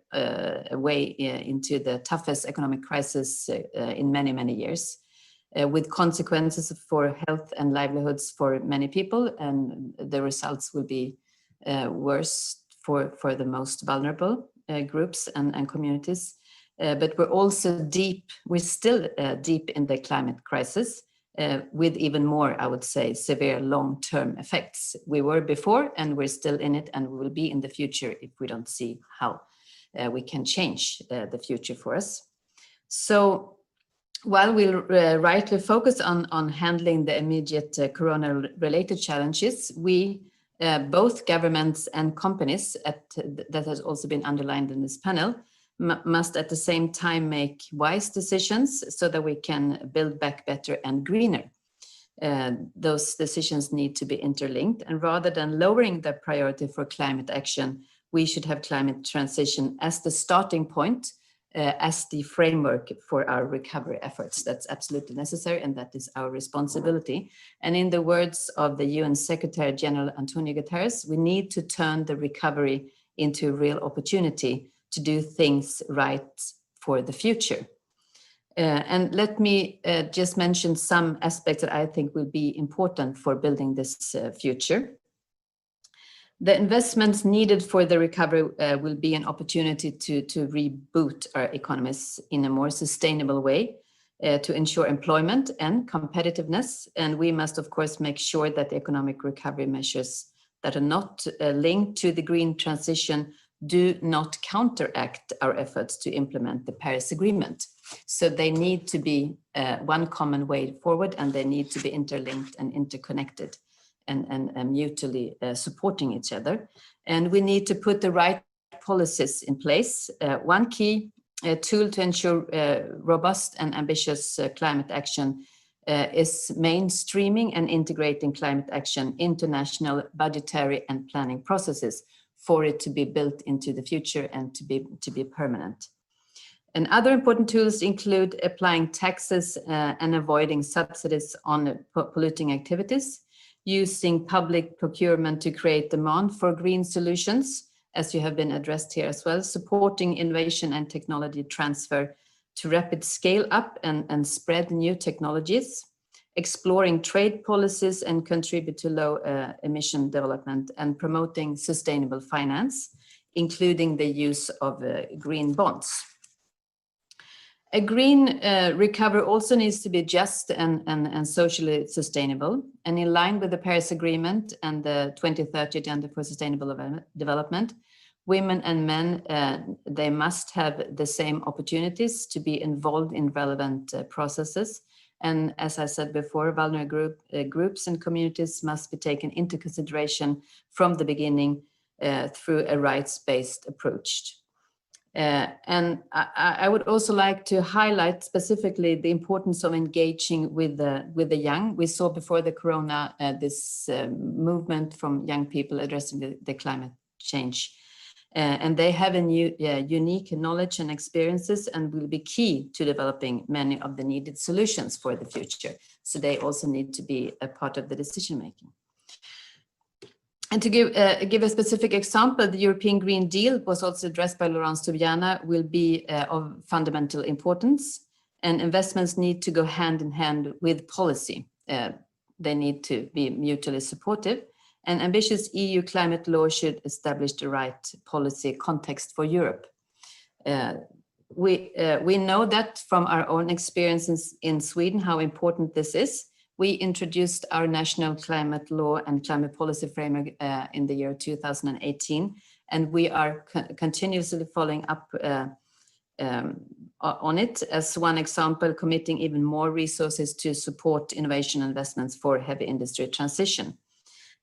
way into the toughest economic crisis in many, many years, with consequences for health and livelihoods for many people, and the results will be worse for the most vulnerable groups and communities. But we're still deep in the climate crisis, with even more, I would say, severe long-term effects. We were before, and we're still in it, and we will be in the future if we don't see how we can change the future for us. So while we'll rightly focus on handling the immediate corona-related challenges, we, both governments and companies, that has also been underlined in this panel, must at the same time make wise decisions so that we can build back better and greener. Those decisions need to be interlinked, and rather than lowering the priority for climate action, we should have climate transition as the starting point, as the framework for our recovery efforts. That's absolutely necessary, and that is our responsibility. And in the words of the UN Secretary General Antonio Guterres, we need to turn the recovery into a real opportunity to do things right for the future. And let me just mention some aspects that I think will be important for building this future. The investments needed for the recovery will be an opportunity to reboot our economies in a more sustainable way, to ensure employment and competitiveness. And we must, of course, make sure that the economic recovery measures that are not linked to the green transition do not counteract our efforts to implement the Paris Agreement. So they need to be one common way forward, and they need to be interlinked and interconnected and mutually supporting each other. And we need to put the right policies in place. One key tool to ensure robust and ambitious climate action is mainstreaming and integrating climate action into national budgetary and planning processes, for it to be built into the future and to be permanent. And other important tools include applying taxes and avoiding subsidies on polluting activities, using public procurement to create demand for green solutions, as you have been addressed here as well, supporting innovation and technology transfer to rapid scale up and spread new technologies, exploring trade policies and contribute to low emission development, and promoting sustainable finance, including the use of green bonds. A green recovery also needs to be just and socially sustainable, and in line with the Paris Agreement and the 2030 Agenda for Sustainable Development. Women and men, they must have the same opportunities to be involved in relevant processes. And as I said before, vulnerable groups and communities must be taken into consideration from the beginning through a rights-based approach. And I would also like to highlight specifically the importance of engaging with the young. We saw before the corona this movement from young people addressing the climate change. And they have a unique knowledge and experiences and will be key to developing many of the needed solutions for the future. So they also need to be a part of the decision making. And to give a specific example, the European Green Deal was also addressed by Laurence Toubiana, will be of fundamental importance, and investments need to go hand in hand with policy. They need to be mutually supportive, and ambitious EU climate law should establish the right policy context for Europe. We know that from our own experiences in Sweden, how important this is. We introduced our national climate law and climate policy framework in the year 2018, and we are continuously following up on it. As one example, committing even more resources to support innovation investments for heavy industry transition.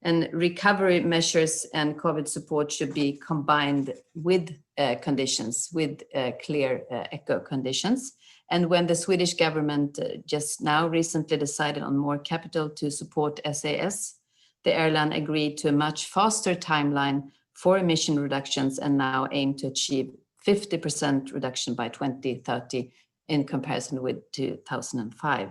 And recovery measures and COVID support should be combined with conditions, with clear eco conditions. And when the Swedish government just now recently decided on more capital to support SAS, the airline agreed to a much faster timeline for emission reductions and now aim to achieve 50% reduction by 2030 in comparison with 2005.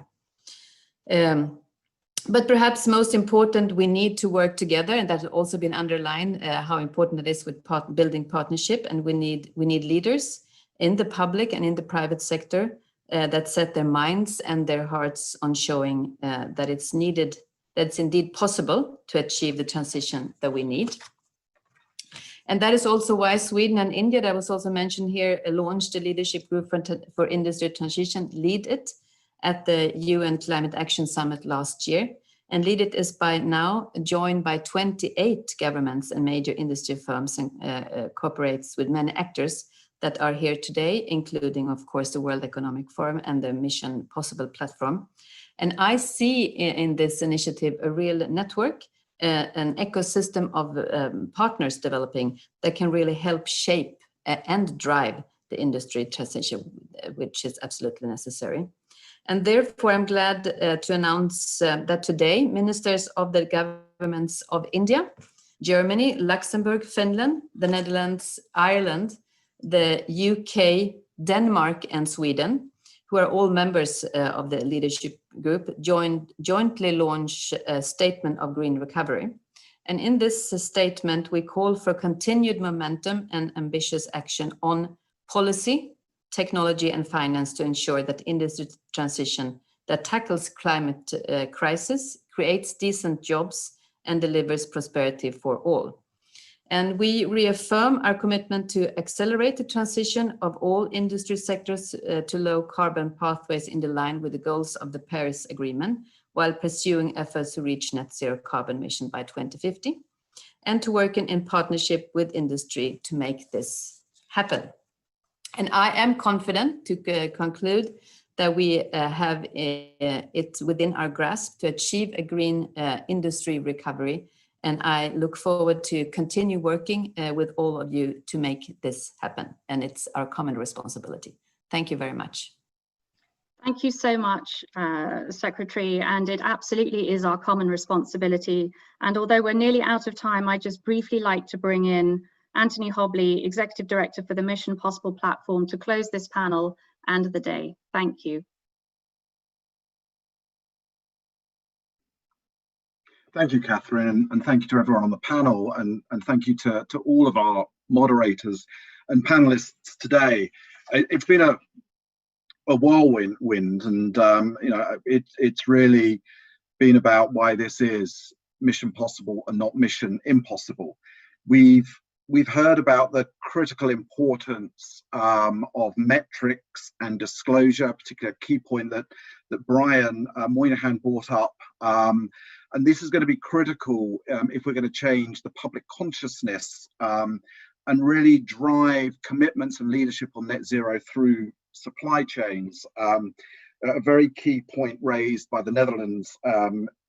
But perhaps most important, we need to work together, and that has also been underlined how important it is with building partnership, and we need leaders in the public and in the private sector that set their minds and their hearts on showing that it's needed, that it's indeed possible to achieve the transition that we need. And that is also why Sweden and India, that was also mentioned here, launched a leadership group for industry transition, LEAD IT, at the UN Climate Action Summit last year. And LEAD IT is by now joined by 28 governments and major industry firms and cooperates with many actors that are here today, including, of course, the World Economic Forum and the Mission Possible platform. And I see in this initiative a real network, an ecosystem of partners developing that can really help shape and drive the industry transition, which is absolutely necessary. And therefore, I'm glad to announce that today, ministers of the governments of India, Germany, Luxembourg, Finland, the Netherlands, Ireland, the UK, Denmark, and Sweden, who are all members of the leadership group, jointly launch a statement of green recovery. And in this statement, we call for continued momentum and ambitious action on policy, technology, and finance to ensure that industry transition that tackles climate crisis, creates decent jobs, and delivers prosperity for all. And we reaffirm our commitment to accelerate the transition of all industry sectors to low carbon pathways in line with the goals of the Paris Agreement, while pursuing efforts to reach net zero carbon emission by 2050, and to work in partnership with industry to make this happen. And I am confident to conclude that we have it within our grasp to achieve a green industry recovery. And I look forward to continue working with all of you to make this happen. And it's our common responsibility. Thank you very much. Thank you so much, Secretary. And it absolutely is our common responsibility. And although we're nearly out of time, I'd just briefly like to bring in Anthony Hobley, Executive Director for the Mission Possible platform, to close this panel and the day. Thank you. Thank you, Catherine, and thank you to everyone on the panel, and thank you to all of our moderators and panelists today. It's been a whirlwind, and you know, it's really been about why this is Mission Possible and not Mission Impossible. We've we've heard about the critical importance of metrics and disclosure, a particular key point that Brian Moynihan brought up. And this is going to be critical if we're going to change the public consciousness and really drive commitments and leadership on net zero through supply chains. A very key point raised by the Netherlands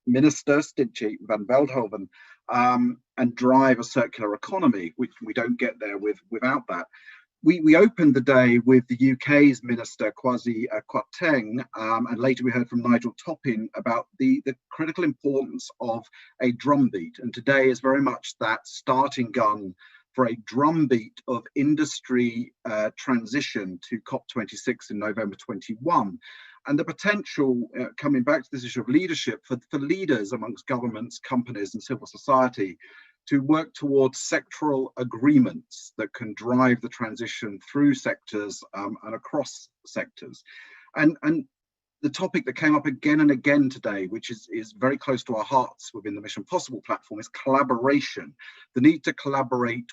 Minister, Stintje van Veldhoven, and drive a circular economy, which we don't get there without that. We opened the day with the UK's Minister, Kwasi Kwarteng, and later we heard from Nigel Toppin about the critical importance of a drumbeat. And today is very much that starting gun for a drumbeat of industry transition to COP26 in November 21. And the potential, coming back to this issue of leadership, for leaders amongst governments, companies and civil society to work towards sectoral agreements that can drive the transition through sectors and across sectors. And the topic that came up again and again today, which is very close to our hearts within the Mission Possible platform, is collaboration. The need to collaborate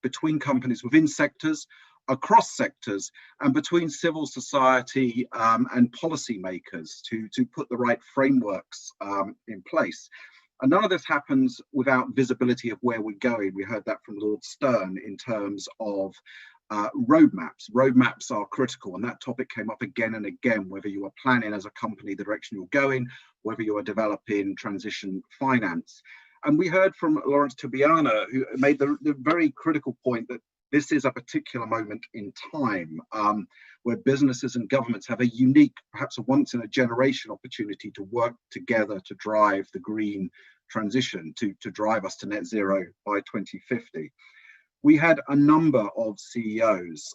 between companies within sectors, across sectors, and between civil society and policymakers to put the right frameworks in place. And none of this happens without visibility of where we're going. We heard that from Lord Stern in terms of roadmaps. Roadmaps are critical, and that topic came up again and again, whether you are planning as a company the direction you're going, whether you are developing transition finance. And we heard from Lawrence Tubiana, who made the very critical point that this is a particular moment in time where businesses and governments have a unique, perhaps a once in a generation opportunity to work together to drive the green transition, to drive us to net zero by 2050. We had a number of CEOs.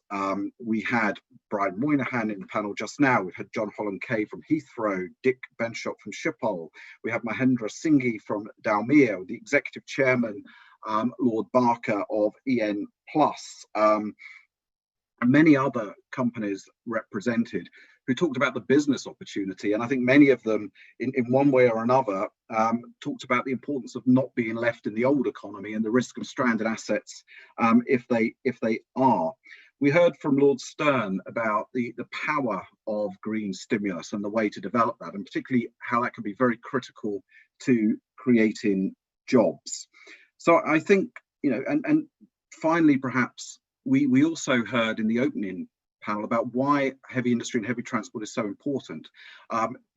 We had Brian Moynihan in the panel just now. We've had John Holland-Kaye from Heathrow, Dick Benschop from Schiphol. We have Mahendra Singhi from Dalmia, the executive chairman, Lord Barker of EN+, and many other companies represented who talked about the business opportunity. And I think many of them, in one way or another, talked about the importance of not being left in the old economy and the risk of stranded assets if they are. We heard from Lord Stern about the power of green stimulus and the way to develop that, and particularly how that can be very critical to creating jobs. So I think, you know, and finally, perhaps we also heard in the opening panel about why heavy industry and heavy transport is so important.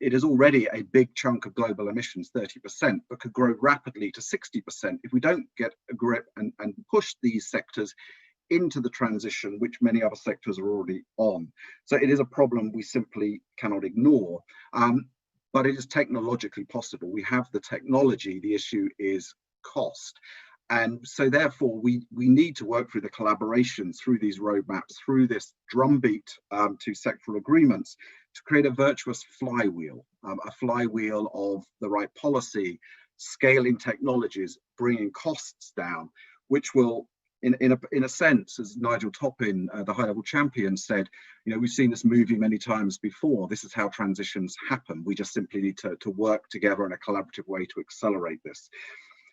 It is already a big chunk of global emissions, 30%, but could grow rapidly to 60% if we don't get a grip and push these sectors into the transition, which many other sectors are already on. So it is a problem we simply cannot ignore, but it is technologically possible. We have the technology, the issue is cost. And so therefore we need to work through the collaboration, through these roadmaps, through this drumbeat to sectoral agreements to create a virtuous flywheel, a flywheel of the right policy, scaling technologies, bringing costs down, which will, in a sense, as Nigel Toppin, the high-level champion, said, you know, we've seen this movie many times before. This is how transitions happen. We just simply need to work together in a collaborative way to accelerate this.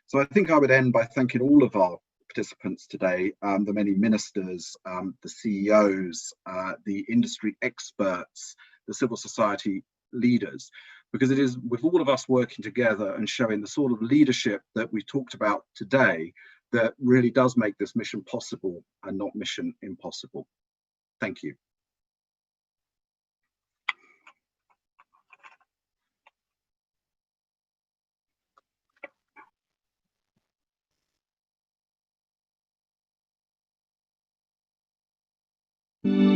So I think I would end by thanking all of our participants today, the many ministers, the CEOs, the industry experts, the civil society leaders, because it is with all of us working together and showing the sort of leadership that we talked about today that really does make this mission possible and not mission impossible. Thank you. Thank you.